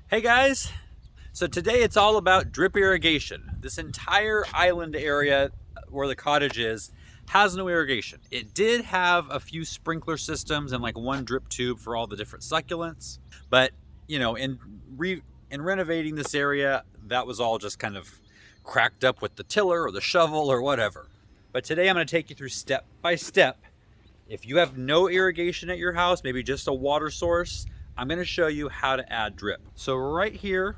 Hey guys, so today it's all about drip irrigation. This entire island area where the cottage is has no irrigation. It did have a few sprinkler systems and like one drip tube for all the different succulents, but you know, in renovating this area, that was all just kind of cracked up with the tiller or the shovel or whatever. But today I'm going to take you through step by step. If you have no irrigation at your house, maybe just a water source, I'm going to show you how to add drip. So right here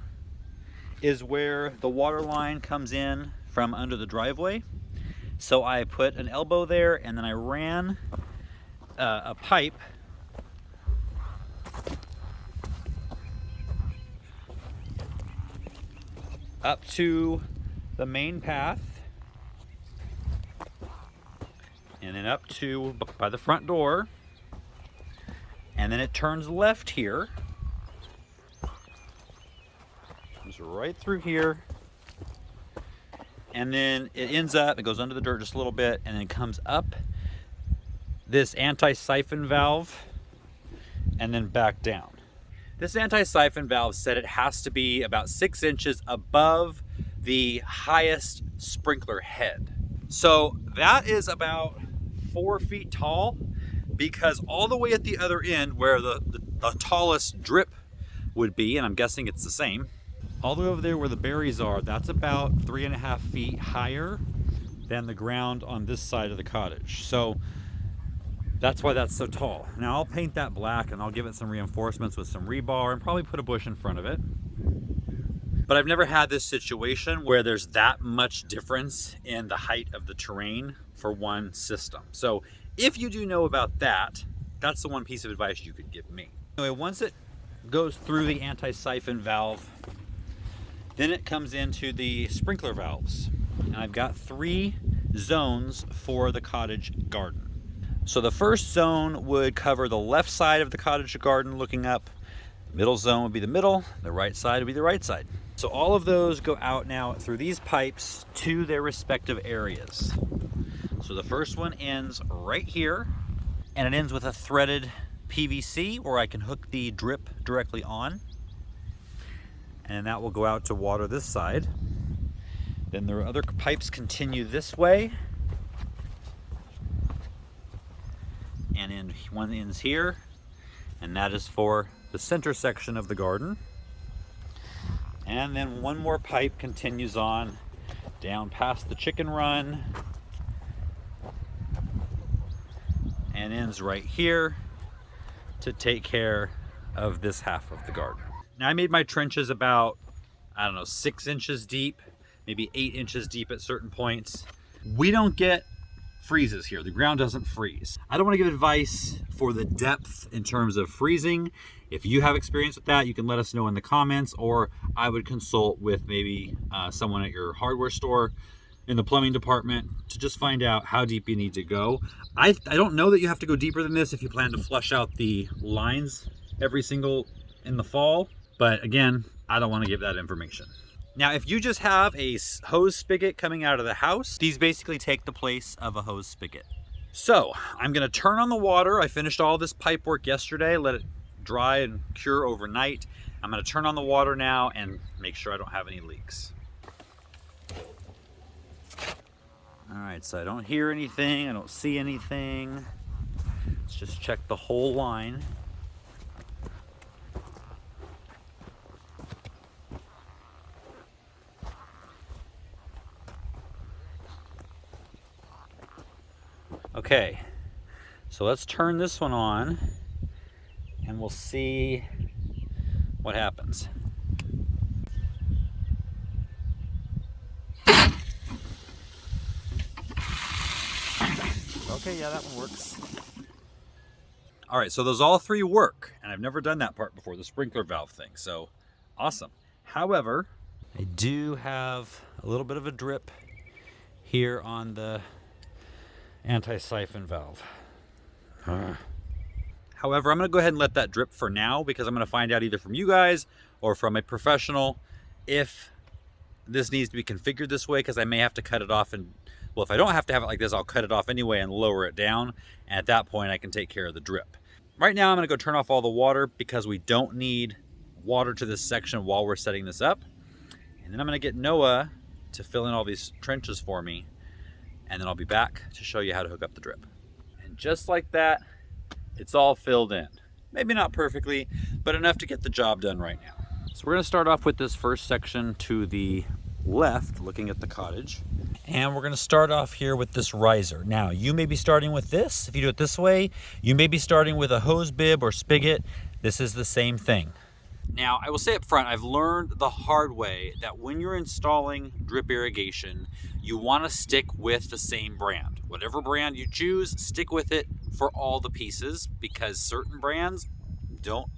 is where the water line comes in from under the driveway. So I put an elbow there and then I ran a pipe up to the main path and then up to by the front door, and then it turns left here, comes right through here, and then it ends up, it goes under the dirt just a little bit, and then it comes up this anti-siphon valve and then back down. This anti-siphon valve said it has to be about 6 inches above the highest sprinkler head. So that is about 4 feet tall, because all the way at the other end where the tallest drip would be, and I'm guessing it's the same, all the way over there where the berries are, that's about 3.5 feet higher than the ground on this side of the cottage. So that's why that's so tall. Now I'll paint that black and I'll give it some reinforcements with some rebar and probably put a bush in front of it. But I've never had this situation where there's that much difference in the height of the terrain for one system. So if you do know about that, that's the one piece of advice you could give me. Anyway, once it goes through the anti-siphon valve, then it comes into the sprinkler valves. And I've got 3 zones for the cottage garden. So the first zone would cover the left side of the cottage garden looking up. Middle zone would be the middle, the right side would be the right side. So all of those go out now through these pipes to their respective areas. So the first one ends right here, and it ends with a threaded PVC where I can hook the drip directly on. And that will go out to water this side. Then the other pipes continue this way. And then one ends here, and that is for the center section of the garden. And then one more pipe continues on down past the chicken run and ends right here to take care of this half of the garden. Now I made my trenches about, 6 inches deep, maybe 8 inches deep at certain points. We don't get freezes here. The ground doesn't freeze. I don't want to give advice for the depth in terms of freezing. If you have experience with that, you can let us know in the comments, or I would consult with maybe someone at your hardware store in the plumbing department to just find out how deep you need to go. I don't know that you have to go deeper than this if you plan to flush out the lines every single in the fall, but again, I don't want to give that information. Now, if you just have a hose spigot coming out of the house, these basically take the place of a hose spigot. So I'm going to turn on the water. I finished all this pipe work yesterday, let it dry and cure overnight. I'm going to turn on the water now and make sure I don't have any leaks. All right, so I don't hear anything, I don't see anything. Let's just check the whole line. Okay, so let's turn this one on and we'll see what happens. Okay, yeah, that one works. All right, so those all 3 work, and I've never done that part before, the sprinkler valve thing, so awesome. However, I do have a little bit of a drip here on the anti-siphon valve. However, I'm going to go ahead and let that drip for now, because I'm going to find out either from you guys or from a professional if this needs to be configured this way, because I may have to cut it off. And well, if I don't have to have it like this, I'll cut it off anyway and lower it down, and at that point I can take care of the drip. Right now I'm going to go turn off all the water because we don't need water to this section while we're setting this up. And then I'm gonna get Noah to fill in all these trenches for me. And then I'll be back to show you how to hook up the drip. And just like that, it's all filled in. Maybe not perfectly, but enough to get the job done right now. So we're gonna start off with this first section to the left, looking at the cottage. And we're gonna start off here with this riser. Now, you may be starting with this. If you do it this way, you may be starting with a hose bib or spigot. This is the same thing. Now, I will say up front, I've learned the hard way that when you're installing drip irrigation, you want to stick with the same brand. Whatever brand you choose, stick with it for all the pieces, because certain brands don't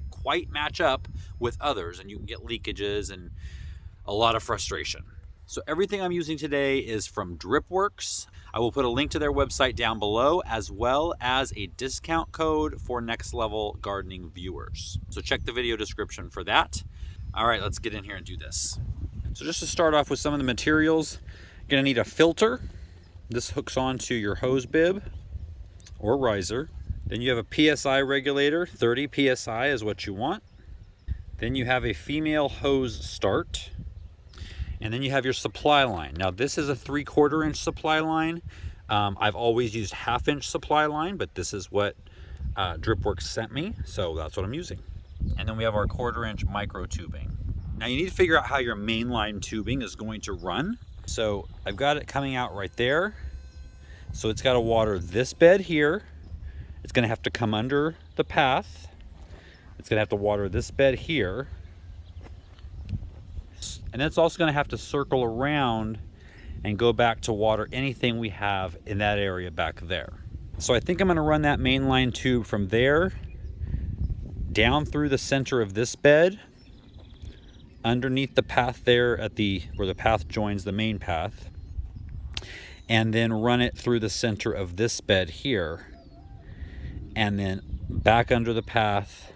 quite match up with others, and you can get leakages and a lot of frustration. So everything I'm using today is from DripWorks. I will put a link to their website down below, as well as a discount code for Next Level Gardening viewers. So check the video description for that. All right, let's get in here and do this. So just to start off with some of the materials, you're gonna need a filter. This hooks onto your hose bib or riser. Then you have a PSI regulator, 30 PSI is what you want. Then you have a female hose start. And then you have your supply line. Now this is a 3/4 inch supply line. I've always used 1/2 inch supply line, but this is what DripWorks sent me, so that's what I'm using. And then we have our 1/4 inch micro tubing. Now you need to figure out how your mainline tubing is going to run. So I've got it coming out right there. So it's got to water this bed here. It's going to have to come under the path. It's going to have to water this bed here. And it's also going to have to circle around and go back to water anything we have in that area back there. So I think I'm going to run that mainline tube from there down through the center of this bed, underneath the path there at where the path joins the main path, and then run it through the center of this bed here, and then back under the path.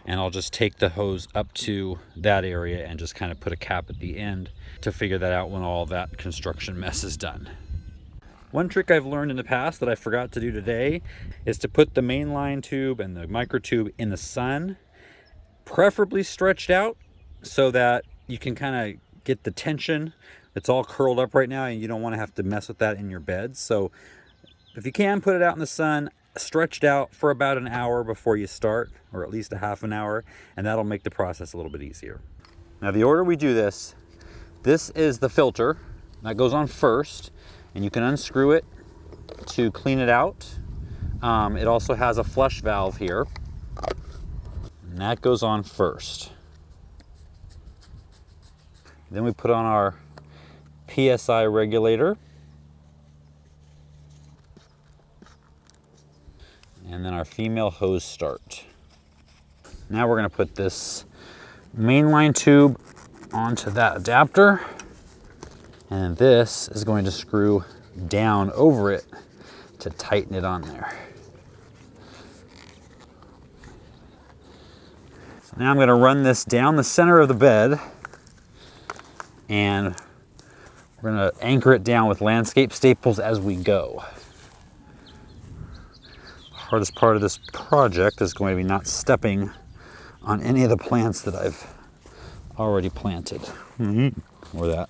And I'll just take the hose up to that area and just kind of put a cap at the end to figure that out when all that construction mess is done. One trick I've learned in the past that I forgot to do today is to put the mainline tube and the micro tube in the sun, preferably stretched out, so that you can kind of get the tension. It's all curled up right now and you don't want to have to mess with that in your bed. So if you can, put it out in the sun, stretched out for about an hour before you start, or at least a 1/2 an hour, and that'll make the process a little bit easier. Now the order we do this is the filter that goes on first, and you can unscrew it to clean it out. It also has a flush valve here, and that goes on first. Then we put on our PSI regulator, and then our female hose start. Now we're going to put this mainline tube onto that adapter, and this is going to screw down over it to tighten it on there. So now I'm going to run this down the center of the bed, and we're going to anchor it down with landscape staples as we go. Hardest part of this project is going to be not stepping on any of the plants that I've already planted. Or that.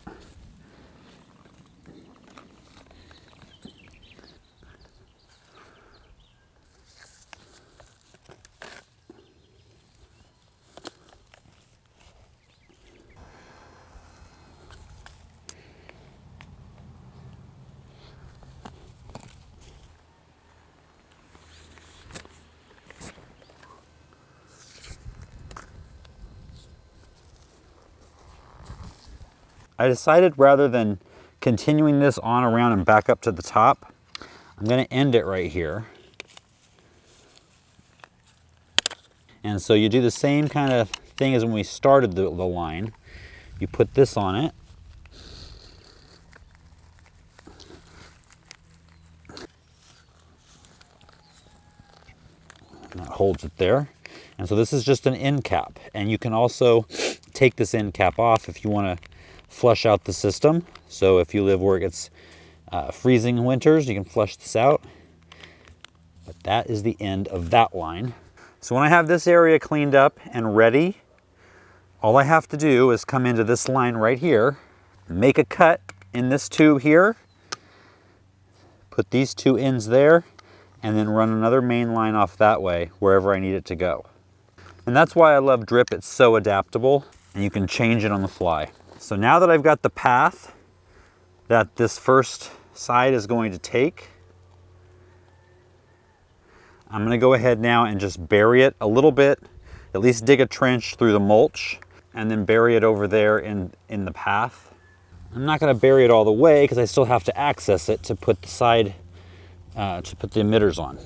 I decided rather than continuing this on around and back up to the top, I'm going to end it right here. And so you do the same kind of thing as when we started the line. You put this on it. And that holds it there. And so this is just an end cap. And you can also take this end cap off if you want to flush out the system. So if you live where it gets freezing winters, you can flush this out. But that is the end of that line. So when I have this area cleaned up and ready All I have to do is come into this line right here, make a cut in this tube here, put these two ends there, and then run another main line off that way wherever I need it to go. And that's why I love drip. It's so adaptable and you can change it on the fly. So now that I've got the path that this first side is going to take, I'm going to go ahead now and just bury it a little bit, at least dig a trench through the mulch, and then bury it over there in the path. I'm not going to bury it all the way because I still have to access it to put the side, to put the emitters on.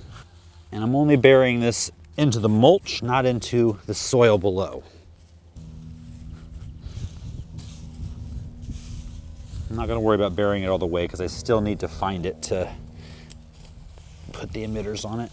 And I'm only burying this into the mulch, not into the soil below. I'm not going to worry about burying it all the way because I still need to find it to put the emitters on it.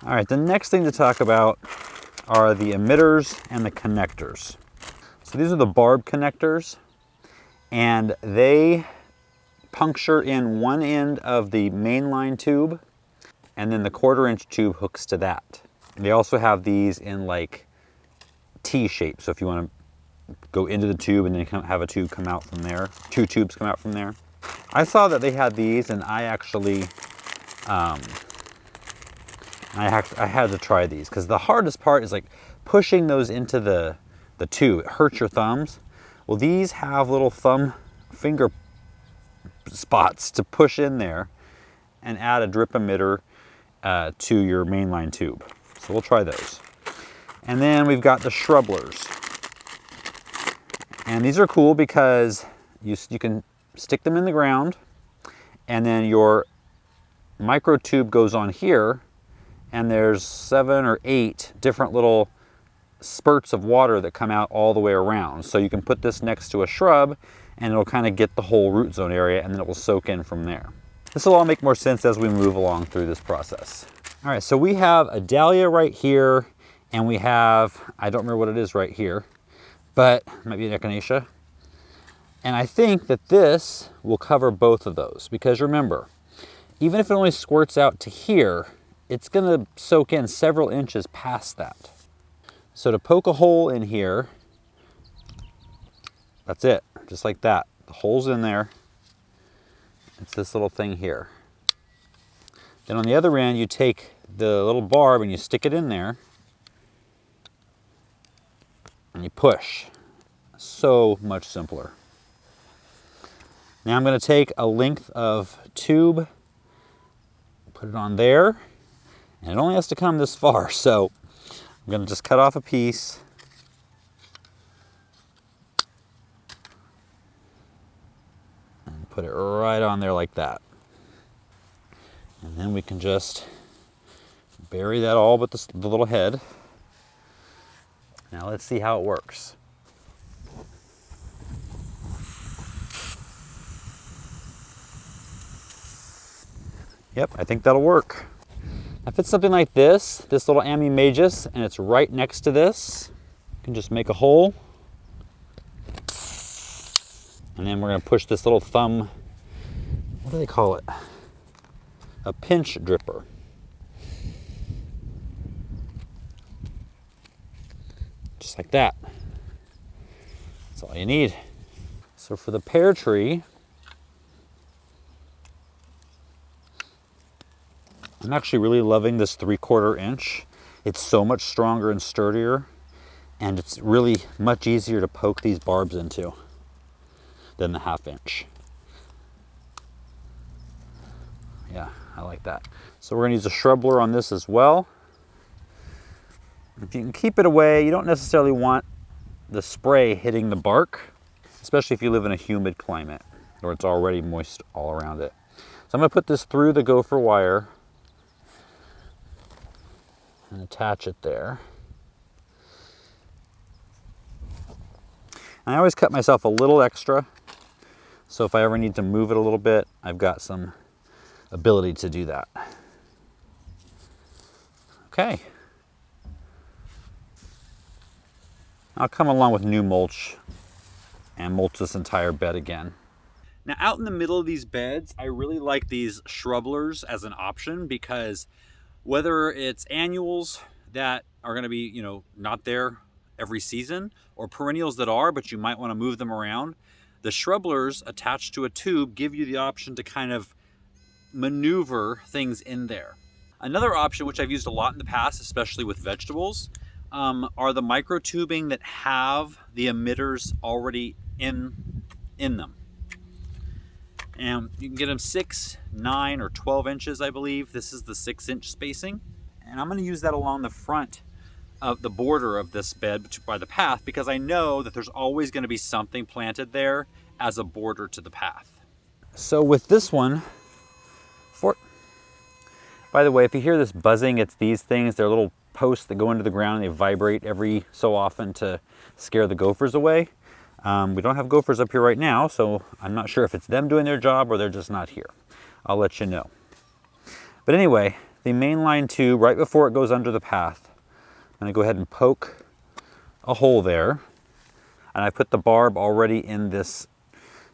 All right, the next thing to talk about are the emitters and the connectors. So these are the barb connectors, and they puncture in one end of the mainline tube, and then the 1/4-inch tube hooks to that. And they also have these in like T shape. So if you want to go into the tube and then have a tube come out from there, 2 tubes come out from there. I saw that they had these, and I actually, I had to try these because the hardest part is like pushing those into the tube. It hurts your thumbs. Well, these have little thumb finger spots to push in there and add a drip emitter to your mainline tube. So we'll try those. And then we've got the shrubblers. And these are cool because you can stick them in the ground, and then your micro tube goes on here, and there's 7 or 8 different little spurts of water that come out all the way around. So you can put this next to a shrub and it'll kind of get the whole root zone area, and then it will soak in from there. This will all make more sense as we move along through this process. All right, so we have a dahlia right here, and we have, I don't remember what it is right here, but it might be an echinacea. And I think that this will cover both of those, because remember, even if it only squirts out to here, it's gonna soak in several inches past that. So to poke a hole in here, that's it, just like that. The hole's in there. It's this little thing here. Then on the other end, you take the little barb and you stick it in there and you push. So much simpler. Now I'm going to take a length of tube, put it on there, and it only has to come this far, so I'm going to just cut off a piece. And put it right on there like that. And then we can just bury that all but the little head. Now let's see how it works. Yep, I think that'll work. If it's something like this little Amimagus, and it's right next to this, you can just make a hole. And then we're gonna push this little thumb, what do they call it? a pinch dripper. Just like that. That's all you need. So for the pear tree, I'm actually really loving this 3/4 inch. It's so much stronger and sturdier, and it's really much easier to poke these barbs into than the 1/2 inch. Yeah, I like that. So we're gonna use a shrubler on this as well. If you can keep it away, you don't necessarily want the spray hitting the bark, especially if you live in a humid climate or it's already moist all around it. So I'm gonna put this through the gopher wire and attach it there. And I always cut myself a little extra, so if I ever need to move it a little bit, I've got some ability to do that. Okay. I'll come along with new mulch and mulch this entire bed again. Now out in the middle of these beds, I really like these shrublers as an option, because whether it's annuals that are going to be, you know, not there every season, or perennials that are, but you might want to move them around, the shrublers attached to a tube give you the option to kind of maneuver things in there. Another option, which I've used a lot in the past, especially with vegetables, are the micro tubing that have the emitters already in them. And you can get them 6, 9, or 12 inches, I believe. This is the 6-inch spacing. And I'm going to use that along the front of the border of this bed by the path, because I know that there's always going to be something planted there as a border to the path. So with this one, by the way, if you hear this buzzing, it's these things. They're little posts that go into the ground and they vibrate every so often to scare the gophers away. We don't have gophers up here right now, so I'm not sure if it's them doing their job or they're just not here. I'll let you know. But anyway, the main line tube, right before it goes under the path, I'm going to go ahead and poke a hole there. And I put the barb already in this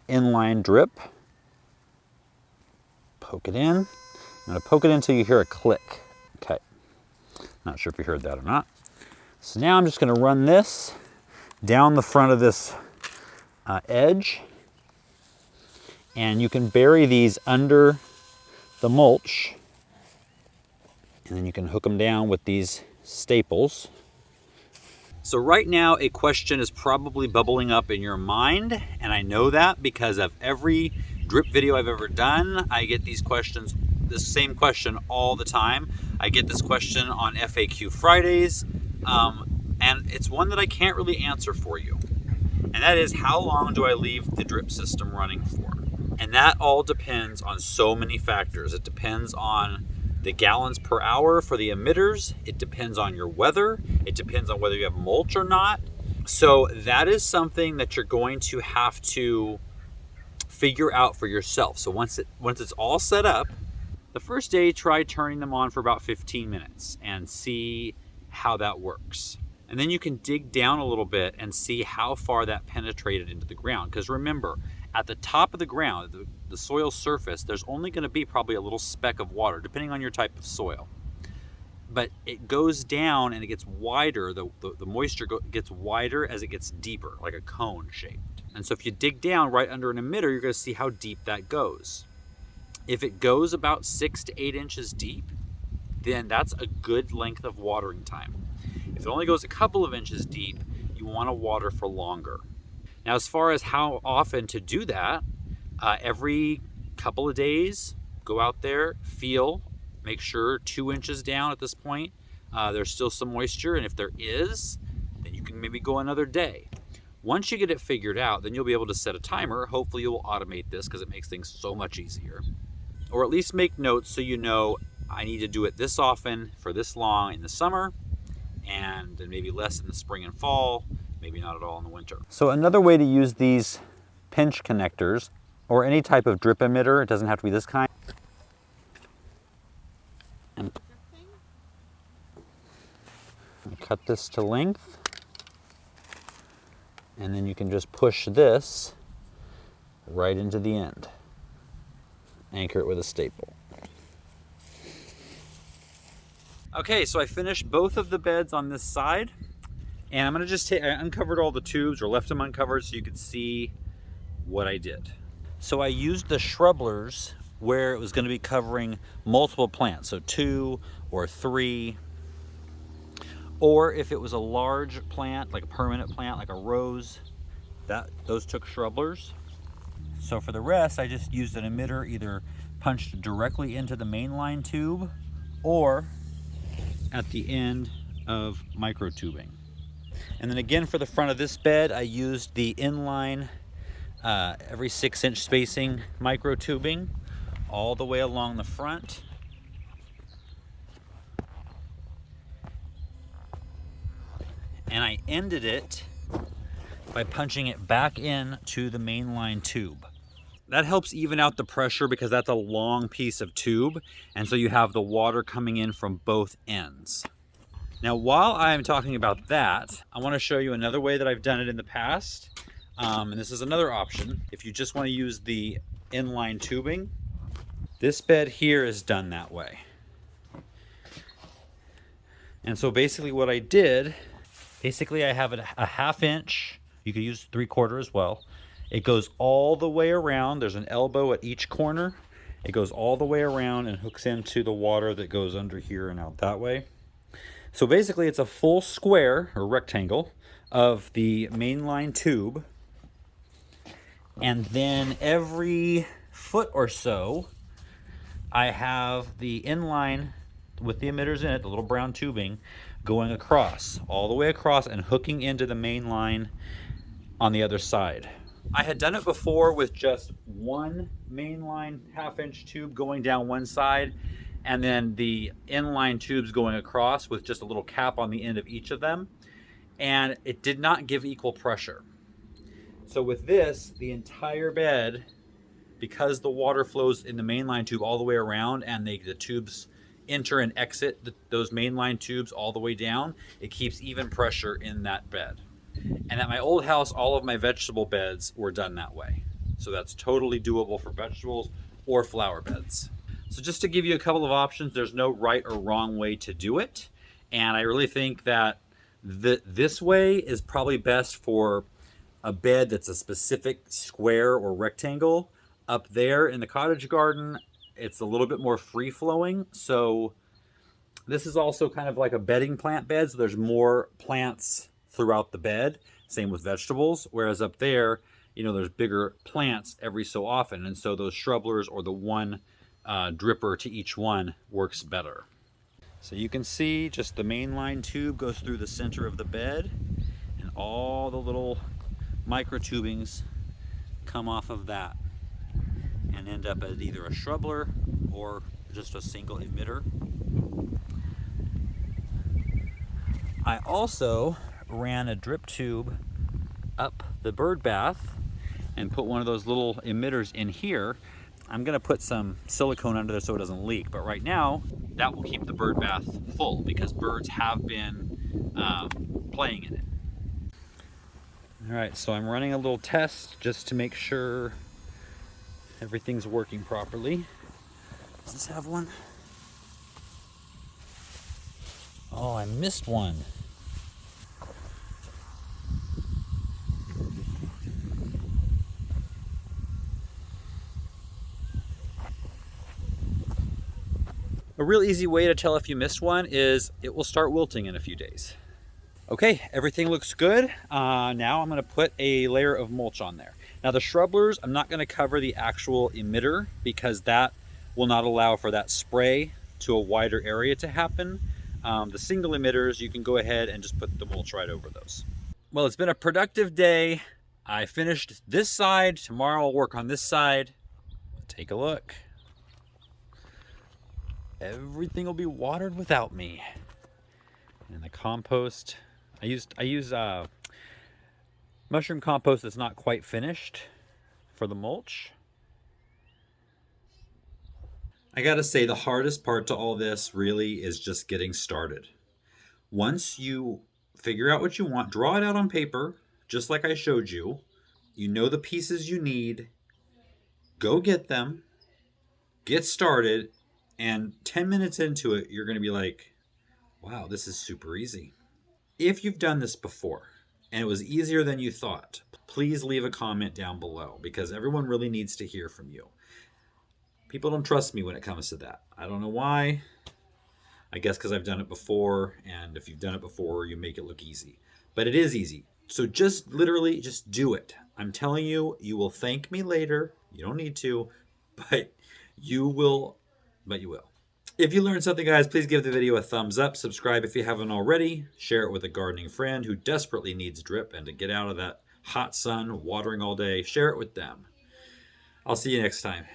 inline drip. Poke it in. I'm going to poke it in until you hear a click. Okay. Not sure if you heard that or not. So now I'm just going to run this down the front of this edge, and you can bury these under the mulch, and then you can hook them down with these staples. So right now a question is probably bubbling up in your mind, and I know that because of every drip video I've ever done. I get these questions, this same question all the time. I get this question on FAQ Fridays, and it's one that I can't really answer for you. And that is, how long do I leave the drip system running for? And that all depends on so many factors. It depends on the gallons per hour for the emitters. It depends on your weather. It depends on whether you have mulch or not. So that is something that you're going to have to figure out for yourself. So once it's all set up, the first day, try turning them on for about 15 minutes and see how that works. And then you can dig down a little bit and see how far that penetrated into the ground. Because remember, at the top of the ground, the soil surface, there's only going to be probably a little speck of water, depending on your type of soil. But it goes down and it gets wider. The moisture gets wider as it gets deeper, like a cone shaped. And so if you dig down right under an emitter, you're going to see how deep that goes. If it goes about 6 to 8 inches deep, then that's a good length of watering time. If it only goes a couple of inches deep, you want to water for longer. Now, as far as how often to do that, every couple of days, go out there, feel, make sure 2 inches down at this point, there's still some moisture, and if there is, then you can maybe go another day. Once you get it figured out, then you'll be able to set a timer. Hopefully you'll automate this because it makes things so much easier. Or at least make notes so you know, I need to do it this often for this long in the summer, and then maybe less in the spring and fall, maybe not at all in the winter. So another way to use these pinch connectors, or any type of drip emitter, it doesn't have to be this kind, and cut this to length, and then you can just push this right into the end. Anchor it with a staple. Okay, so I finished both of the beds on this side, and I'm gonna just I uncovered all the tubes, or left them uncovered so you could see what I did. So I used the shrubblers where it was gonna be covering multiple plants, so 2 or 3, or if it was a large plant, like a permanent plant, like a rose, those took shrubblers. So for the rest, I just used an emitter either punched directly into the mainline tube or at the end of micro tubing. And then again, for the front of this bed, I used the inline every 6-inch spacing micro tubing all the way along the front. And I ended it by punching it back in to the mainline tube. That helps even out the pressure because that's a long piece of tube, and so you have the water coming in from both ends. Now, while I'm talking about that, I want to show you another way that I've done it in the past. And this is another option. If you just want to use the inline tubing, this bed here is done that way. And so basically what I did, I have a 1/2 inch, you could use 3/4 as well. It goes all the way around. There's an elbow at each corner. It goes all the way around and hooks into the water that goes under here and out that way. So basically it's a full square or rectangle of the mainline tube. And then every foot or so, I have the inline with the emitters in it, the little brown tubing, going across, all the way across and hooking into the main line on the other side. I had done it before with just one mainline 1/2 inch tube going down one side, and then the inline tubes going across with just a little cap on the end of each of them, and it did not give equal pressure. So with this, the entire bed, because the water flows in the mainline tube all the way around and the tubes enter and exit those mainline tubes all the way down, it keeps even pressure in that bed. And at my old house, all of my vegetable beds were done that way. So that's totally doable for vegetables or flower beds. So just to give you a couple of options, there's no right or wrong way to do it. And I really think that this way is probably best for a bed that's a specific square or rectangle. Up there in the cottage garden, it's a little bit more free flowing. So this is also kind of like a bedding plant bed. So there's more plants throughout the bed. Same with vegetables. Whereas up there, there's bigger plants every so often. And so those shrubblers or the one dripper to each one works better. So you can see just the mainline tube goes through the center of the bed, and all the little micro tubings come off of that and end up as either a shrubler or just a single emitter. I also ran a drip tube up the bird bath and put one of those little emitters in here. I'm gonna put some silicone under there so it doesn't leak, but right now that will keep the bird bath full because birds have been playing in it. All right, so I'm running a little test just to make sure everything's working properly. Does this have one? Oh, I missed one. A real easy way to tell if you missed one is it will start wilting in a few days. Okay, everything looks good. Now I'm gonna put a layer of mulch on there. Now the shrubblers, I'm not gonna cover the actual emitter because that will not allow for that spray to a wider area to happen. The single emitters, you can go ahead and just put the mulch right over those. Well, it's been a productive day. I finished this side. Tomorrow I'll work on this side. Take a look. Everything will be watered without me. And the compost, I use mushroom compost that's not quite finished for the mulch. I gotta say, the hardest part to all this really is just getting started. Once you figure out what you want, draw it out on paper, just like I showed you. You know the pieces you need, go get them, get started, and 10 minutes into it, you're gonna be like, Wow, this is super easy. If you've done this before and it was easier than you thought, please leave a comment down below because everyone really needs to hear from you. People don't trust me when it comes to that. I don't know why. I guess because I've done it before, and if you've done it before, you make it look easy. But it is easy. So just literally just do it. I'm telling you, you will thank me later. You don't need to, but you will. But you will. If you learned something, guys, please give the video a thumbs up. Subscribe if you haven't already. Share it with a gardening friend who desperately needs drip and to get out of that hot sun, watering all day. Share it with them. I'll see you next time.